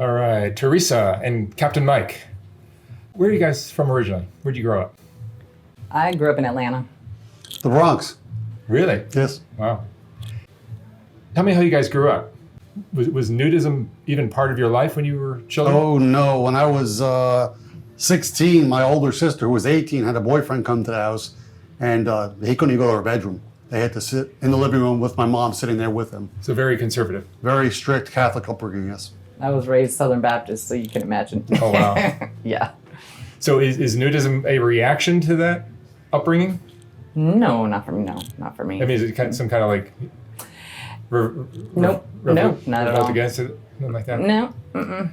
All right, Teresa and Captain Mike. Where are you guys from originally? Where'd you grow up? I grew up in Atlanta. The Bronx. Really? Yes. Wow. Tell me how you guys grew up. Was nudism even part of your life when you were children? Oh, no. When I was 16, my older sister, who was 18, had a boyfriend come to the house, and he couldn't even go to her bedroom. They had to sit in the living room with my mom sitting there with him. So very conservative. Very strict Catholic upbringing, yes. I was raised Southern Baptist, so you can imagine. Oh, wow. Yeah. So is nudism a reaction to that upbringing? No, not for me. No, not for me. I mean, is it some kind of like... Nope. No, not at all. Against it? Nothing like that? No.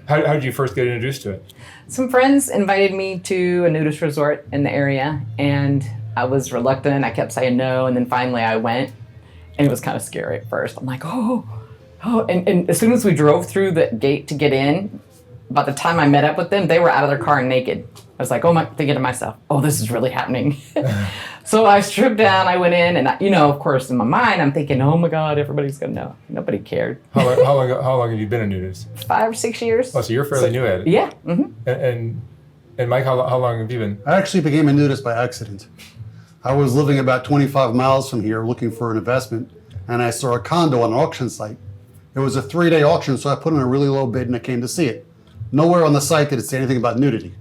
How did you first get introduced to it? Some friends invited me to a nudist resort in the area, and I was reluctant. I kept saying no, and then finally I went, and it was kind of scary at first. I'm like, oh. And as soon as we drove through the gate to get in, by the time I met up with them, they were out of their car and naked. I was like, oh my, thinking to myself, oh, this is really happening. So I stripped down, I went in, and of course, in my mind, I'm thinking, oh my God, everybody's gonna know. Nobody cared. How long have you been a nudist? 5 or 6 years. Oh, so you're fairly new at it. Yeah. Mm-hmm. And Mike, how long have you been? I actually became a nudist by accident. I was living about 25 miles from here looking for an investment, and I saw a condo on an auction site. It was a 3-day auction, so I put in a really low bid and I came to see it. Nowhere on the site did it say anything about nudity.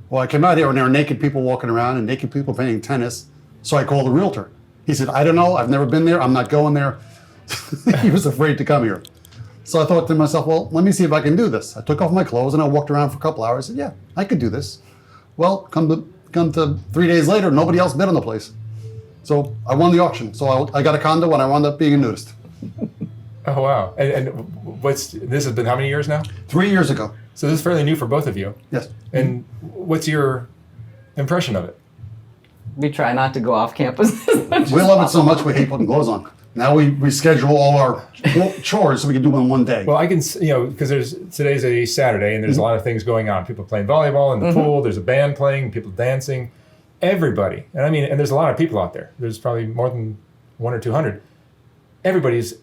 Well, I came out here and there were naked people walking around and naked people playing tennis, so I called the realtor. He said, I don't know, I've never been there, I'm not going there. He was afraid to come here. So I thought to myself, well, let me see if I can do this. I took off my clothes and I walked around for a couple hours and said, yeah, I could do this. Well, come to 3 days later, nobody else bid on the place. So I won the auction. So I got a condo and I wound up being a nudist. Oh, wow. And this has been how many years now? 3 years ago. So this is fairly new for both of you. Yes. And what's your impression of it? We try not to go off campus. We love it so much we hate putting clothes on. Now we schedule all our chores so we can do them in one day. Well, I can, because today's a Saturday and there's a lot of things going on. People playing volleyball in the pool, there's a band playing, people dancing, everybody. And I mean, and there's a lot of people out there. There's probably more than 100 or 200. Everybody's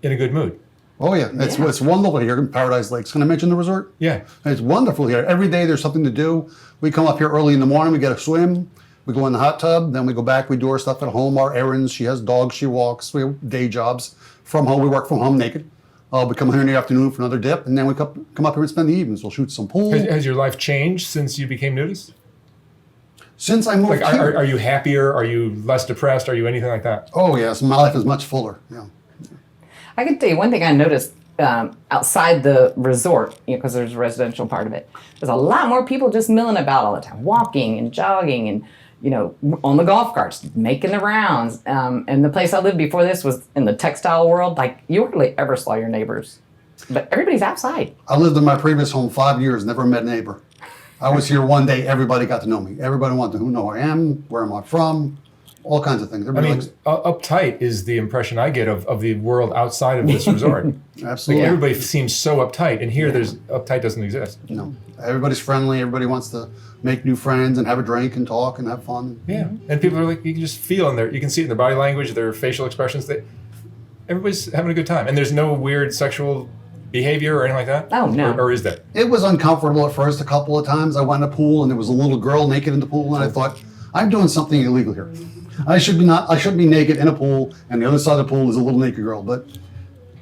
in a good mood. Oh yeah, it's wonderful here in Paradise Lakes. Can I mention the resort? Yeah. It's wonderful here. Every day there's something to do. We come up here early in the morning, we get a swim, we go in the hot tub, then we go back, we do our stuff at home, our errands. She has dogs, she walks, we have day jobs. From home, we work from home naked. We come here in the afternoon for another dip, and then we come up here and spend the evenings. We'll shoot some pool. Has your life changed since you became nudist? Since I moved here. Are you happier? Are you less depressed? Are you anything like that? Oh yes, my life is much fuller, yeah. I can tell you one thing I noticed outside the resort, because there's a residential part of it. There's a lot more people just milling about all the time, walking and jogging and, on the golf carts, making the rounds. And the place I lived before this was in the textile world. Like, you hardly ever saw your neighbors. But everybody's outside. I lived in my previous home 5 years, never met a neighbor. I was here one day, everybody got to know me. Everybody wanted to know who I am, where am I from, all kinds of things. Uptight is the impression I get of the world outside of this resort. Absolutely. Like everybody seems so uptight, and here uptight doesn't exist. No, everybody's friendly. Everybody wants to make new friends and have a drink and talk and have fun. Yeah, and people are like, you can just feel in there. You can see it in their body language, their facial expressions. Everybody's having a good time, and there's no weird sexual behavior or anything like that? Oh, no. Or is there? It was uncomfortable at first a couple of times. I went in a pool and there was a little girl naked in the pool, and I thought, I'm doing something illegal here. I shouldn't be naked in a pool, and the other side of the pool is a little naked girl, but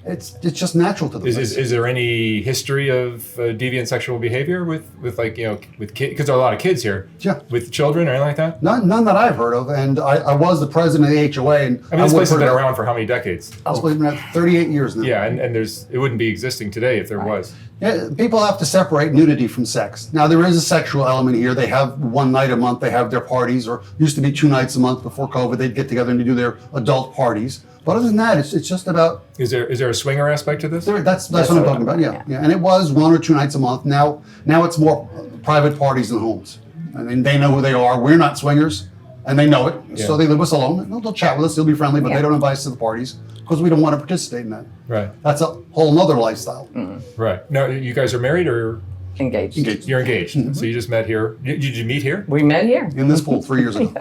it's just natural to them. Is there any history of deviant sexual behavior with with kids? Because there are a lot of kids here. Yeah. With children or anything like that? None that I've heard of, and I was the president of the HOA. And I mean, this place has been around for how many decades? This place has been around 38 years now. Yeah, and it wouldn't be existing today if there was. Yeah, people have to separate nudity from sex. Now, there is a sexual element here. They have one night a month, they have their parties, or used to be 2 nights a month before COVID. They'd get together and do their adult parties. But other than that, it's just about... Is there a swinger aspect to this? That's what I'm talking about, yeah. And it was 1 or 2 nights a month. Now it's more private parties in homes. I mean, they know who they are. We're not swingers, and they know it. Yeah. So they leave us alone. They'll chat with us, they'll be friendly, but they don't invite us to the parties because we don't want to participate in that. Right. That's a whole nother lifestyle. Mm-hmm. Right. Now, you guys are married or? Engaged. You're engaged. Mm-hmm. So you just met here. Did you meet here? We met here. In this pool 3 years ago.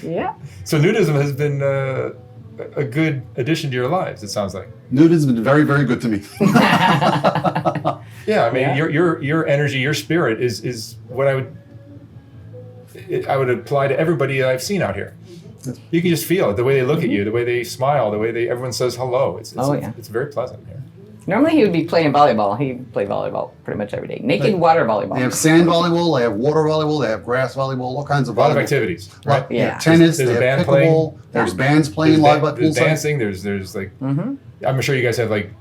Yeah. So nudism has been a good addition to your lives. It sounds like. Nude has been very, very good to me. Yeah, I mean, Yeah. your energy, your spirit is what I would apply to everybody that I've seen out here. You can just feel it, the way they look at you, the way they smile, the way everyone says hello. It's very pleasant here. Normally he would be playing volleyball. He played volleyball pretty much every day. Naked water volleyball. They have sand volleyball, they have water volleyball, they have grass volleyball, all kinds of A lot volleyball. of activities, right? They have Yeah. tennis, There's they a have band pickleball, playing. there's bands playing live at There's poolside. dancing. There's like, I'm sure you guys have like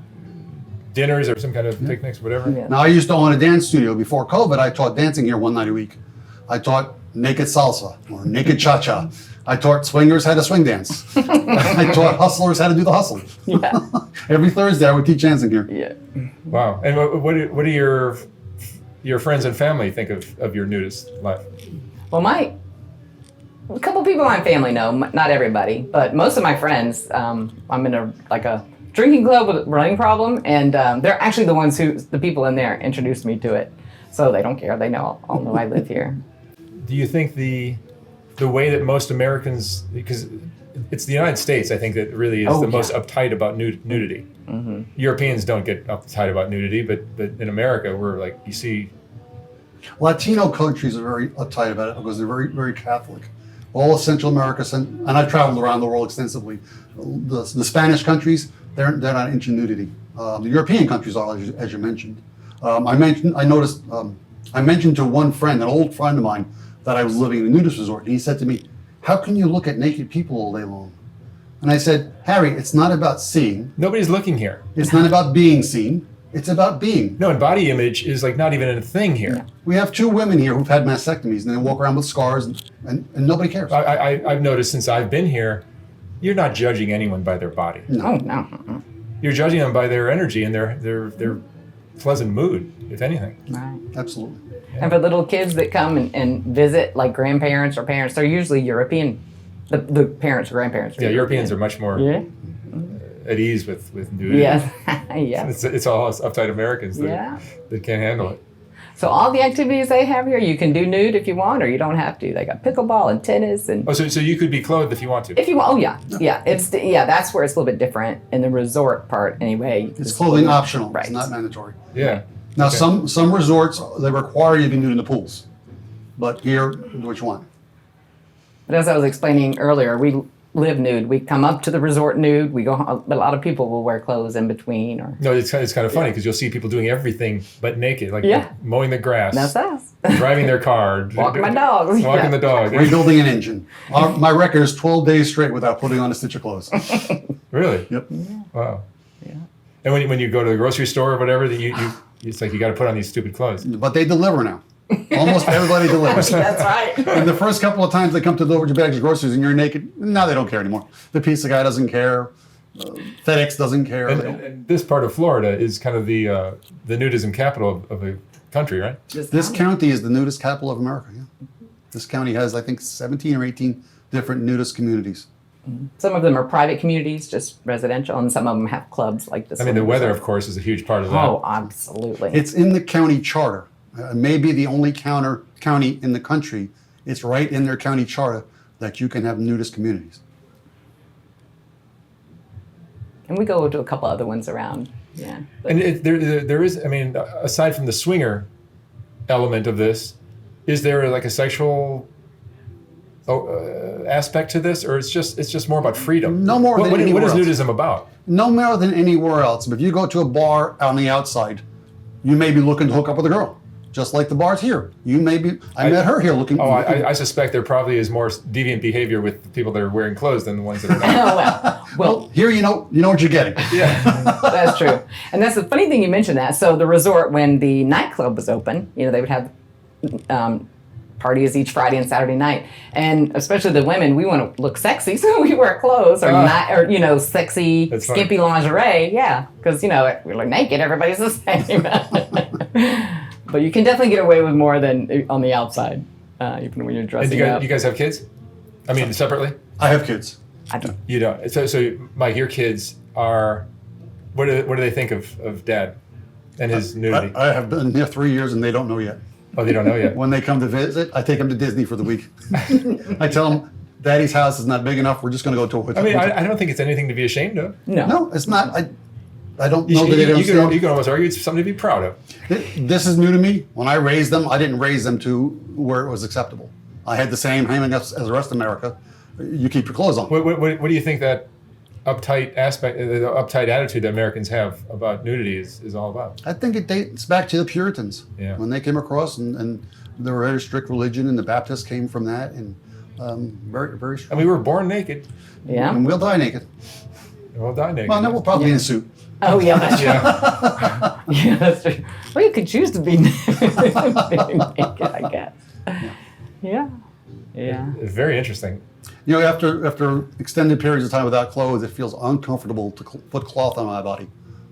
dinners or some kind of picnics, whatever. Yeah. Now I used to own a dance studio. Before COVID, I taught dancing here one night a week. I taught naked salsa or naked cha-cha. I taught swingers how to swing dance. I taught hustlers how to do the hustle. Yeah. Every Thursday I would teach dancing here. Yeah. Wow. And what do your friends and family think of your nudist life? Well, a couple people in my family know, not everybody, but most of my friends, I'm in a drinking club with a running problem, and they're actually the people in there introduced me to it. So they don't care. They all know I live here. Do you think the way that most Americans, because it's the United States, I think, that really is the most uptight about nudity. Mm-hmm. Europeans don't get uptight about nudity, but in America, we're like, you see. Latino countries are very uptight about it because they're very, very Catholic. All of Central America, and I've traveled around the world extensively. The Spanish countries, they're not into nudity. The European countries are, as you mentioned. I mentioned to one friend, an old friend of mine, that I was living in a nudist resort, and he said to me, "How can you look at naked people all day long?" And I said, "Harry, it's not about seeing. Nobody's looking here. It's not about being seen. It's about being." No, and body image is like not even a thing here. No. We have 2 women here who've had mastectomies, and they walk around with scars, and nobody cares. I've noticed since I've been here, you're not judging anyone by their body. Oh, no. You're judging them by their energy and their pleasant mood, if anything. Right. Absolutely. And for little kids that come and visit, like grandparents or parents, they're usually European. The parents or grandparents. Yeah, Europeans are much more Yeah. at ease with nudity. Yes. Yeah. It's all us uptight Americans that can't handle it. So all the activities they have here, you can do nude if you want, or you don't have to. They got pickleball and tennis and. Oh, so you could be clothed if you want to. If you want, oh yeah. That's where it's a little bit different in the resort part anyway. It's clothing optional. Right. It's not mandatory. Yeah. Now, Okay. some resorts, they require you to be nude in the pools. But here, do what you want. But as I was explaining earlier, we live nude. We come up to the resort nude. We go home, but a lot of people will wear clothes in between. Or No, it's kind of funny because you'll see people doing everything but naked, like mowing the grass, that's us. driving their car, Walking my dogs. walking the dog. Rebuilding an engine. My record is 12 days straight without putting on a stitch of clothes. Really? Yep. Wow. Yeah. And when you go to the grocery store or whatever, that you it's like you got to put on these stupid clothes. But they deliver now. Almost everybody delivers. That's right. And the first couple of times they come to deliver your bags of groceries and you're naked, now they don't care anymore. The pizza guy doesn't care. FedEx doesn't care. And this part of Florida is kind of the nudism capital of the country, right? This county is the nudist capital of America. Yeah. This county has, I think, 17 or 18 different nudist communities. Some of them are private communities, just residential, and some of them have clubs like this. I mean, the one. weather, of course, is a huge part of that. Oh, absolutely. It's in the county charter. Maybe the only county in the country. It's right in their county charter that you can have nudist communities. And we go to a couple other ones around. Yeah. And there is, I mean, aside from the swinger element of this, is there like a sexual aspect to this, or it's just more about freedom? No more than What anywhere is else. nudism about? No more than anywhere else. If you go to a bar on the outside, you may be looking to hook up with a girl, just like the bars here. You may be. I met her here looking. Oh, I suspect there probably is more deviant behavior with the people that are wearing clothes than the ones that are not. Oh, well, Here, you know what you're getting. Yeah. that's true. And that's the funny thing you mentioned that. So the resort, when the nightclub was open, they would have parties each Friday and Saturday night. And especially the women, we want to look sexy, so we wear clothes or sexy, That's skimpy lingerie. Yeah, because we're like naked, everybody's the same. But you can definitely get away with more than on the outside, even when you're And dressing do up. you guys have kids? I mean, separately? I have kids. I don't. You don't. So Mike, your kids are. What do they think of Dad and his nudity? I have been here 3 years and they don't know yet. Oh, they don't know yet. When they come to visit, I take them to Disney for the week. I tell them, Daddy's house is not big enough. We're just going to go to a hotel. I mean, I don't think it's anything to be ashamed of. No, it's not. I don't You, know that you, it you, can, you can almost argue it's something to be proud of. This is new to me. When I raised them, I didn't raise them to where it was acceptable. I had the same hang as the rest of America. You keep your clothes on. What do you think that uptight aspect, the uptight attitude that Americans have about nudity is all about? I think it dates back to the Puritans. Yeah. When they came across, and they were a very strict religion, and the Baptists came from that, and very, very I strong. mean, we were born naked. Yeah. And we'll die naked. We'll die naked. Well, no, we'll probably be in a suit. Oh, yeah, that's true. Yeah. Yeah, that's true. Well, you could choose to be naked, I guess. Yeah. Yeah. It's very interesting. You know, after extended periods of time without clothes, it feels uncomfortable to put cloth on my body.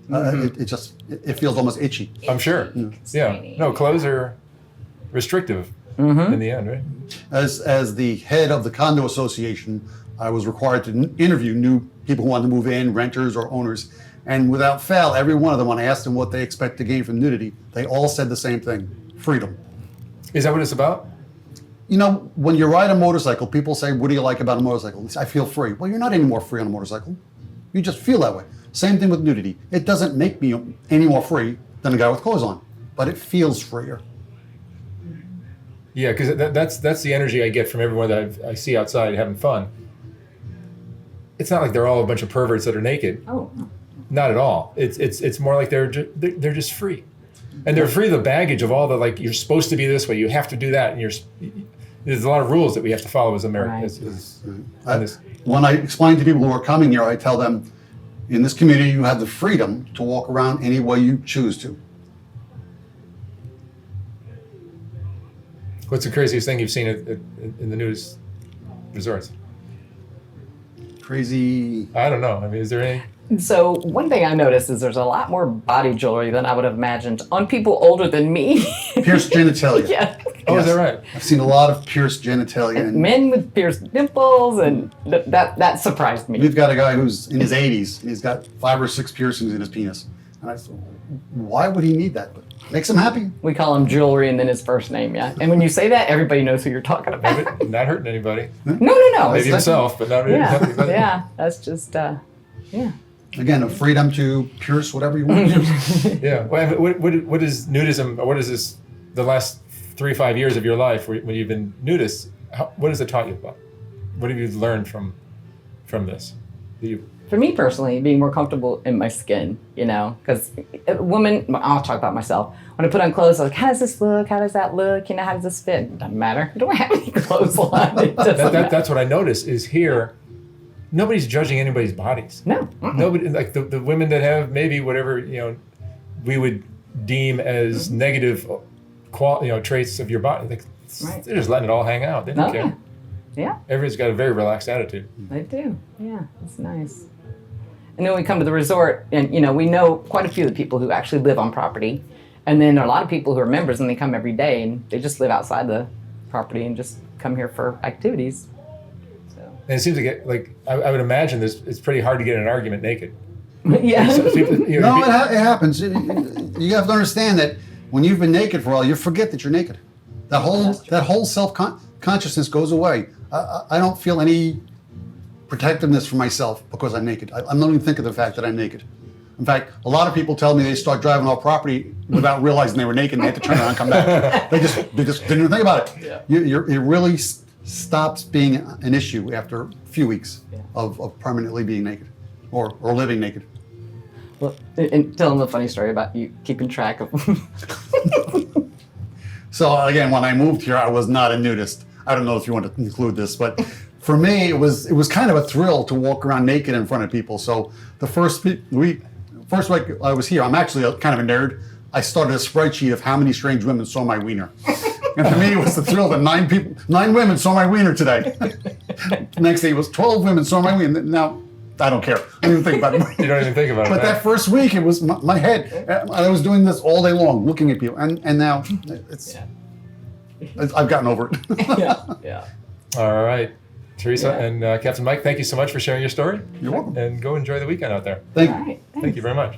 It feels almost itchy. I'm sure. Yeah. No, clothes are restrictive in the end, right? As the head of the condo association, I was required to interview new people who wanted to move in, renters or owners. And without fail, every one of them, when I asked them what they expect to gain from nudity, they all said the same thing: freedom. Is that what it's about? You know, when you ride a motorcycle, people say, what do you like about a motorcycle? I feel free. Well, you're not any more free on a motorcycle. You just feel that way. Same thing with nudity. It doesn't make me any more free than a guy with clothes on, but it feels freer. Yeah, because that's the energy I get from everyone that I see outside having fun. It's not like they're all a bunch of perverts that are naked. Oh, no. Not at all. It's more like they're just free, and they're free of the baggage of all the, like, you're supposed to be this way, you have to do that, and there's a lot of rules that we have to follow as Americans. Right. When I explain to people who are coming here, I tell them, in this community, you have the freedom to walk around any way you choose to. What's the craziest thing you've seen in the nudist resorts? Crazy. I don't know. I mean, is there any? So one thing I noticed is there's a lot more body jewelry than I would have imagined on people older than me. Pierced genitalia. Yeah. Oh, is that right? I've seen a lot of pierced genitalia. And Men with pierced nipples, and that surprised me. we've got a guy who's in his 80s, and he's got 5 or 6 piercings in his penis. And I said, why would he need that? But makes him happy. We call him jewelry and then his first name, yeah. And when you say that, everybody knows who you're talking about. Not hurting anybody. No. Maybe himself, but not really. Yeah, yeah. That's just, yeah. Again, a freedom to pierce whatever you want to do. Yeah. Well, what is nudism? What is this? The last 3-5 years of your life, when you've been nudist, what has it taught you about? What have you learned from this? For me personally, being more comfortable in my skin, you know, because a woman, I'll talk about myself. When I put on clothes, I'm like, how does this look? How does that look? You know, how does this fit? It doesn't matter. I don't have any clothes on. It doesn't matter. That's what I notice is here. Nobody's judging anybody's bodies. No. Nobody, like the women that have maybe whatever, we would deem as negative traits of your body. Like, Right. They're just letting it all hang out. They don't care. Yeah. Everybody's got a very relaxed attitude. They do. Yeah, it's nice. And then we come to the resort, and we know quite a few of the people who actually live on property, and then there are a lot of people who are members, and they come every day, and they just live outside the property and just come here for activities. And it seems like I would imagine it's pretty hard to get in an argument naked. Yeah. So people, No, it happens. You have to understand that when you've been naked for a while, you forget that you're naked. That whole self-consciousness goes away. I don't feel any protectiveness for myself because I'm naked. I'm not even thinking of the fact that I'm naked. In fact, a lot of people tell me they start driving off property without realizing they were naked and they had to turn around and come back. They just didn't even think about it. Yeah. It really stops being an issue after a few weeks of permanently being naked or living naked. Well, and tell them a funny story about you keeping track of. So again, when I moved here, I was not a nudist. I don't know if you want to include this, but for me, it was kind of a thrill to walk around naked in front of people. So the first week I was here, I'm actually kind of a nerd. I started a spreadsheet of how many strange women saw my wiener. And for me, it was the thrill that 9 women saw my wiener today. Next day, it was 12 women saw my wiener. Now, I don't care. I don't even think about it. You don't even think about it. But that first week, it was my head. I was doing this all day long, looking at people. And now, I've gotten over it. Yeah. All right. Teresa and Captain Mike, thank you so much for sharing your story. You're welcome. And go enjoy the weekend out there. Thank All you. right. Thank you very much.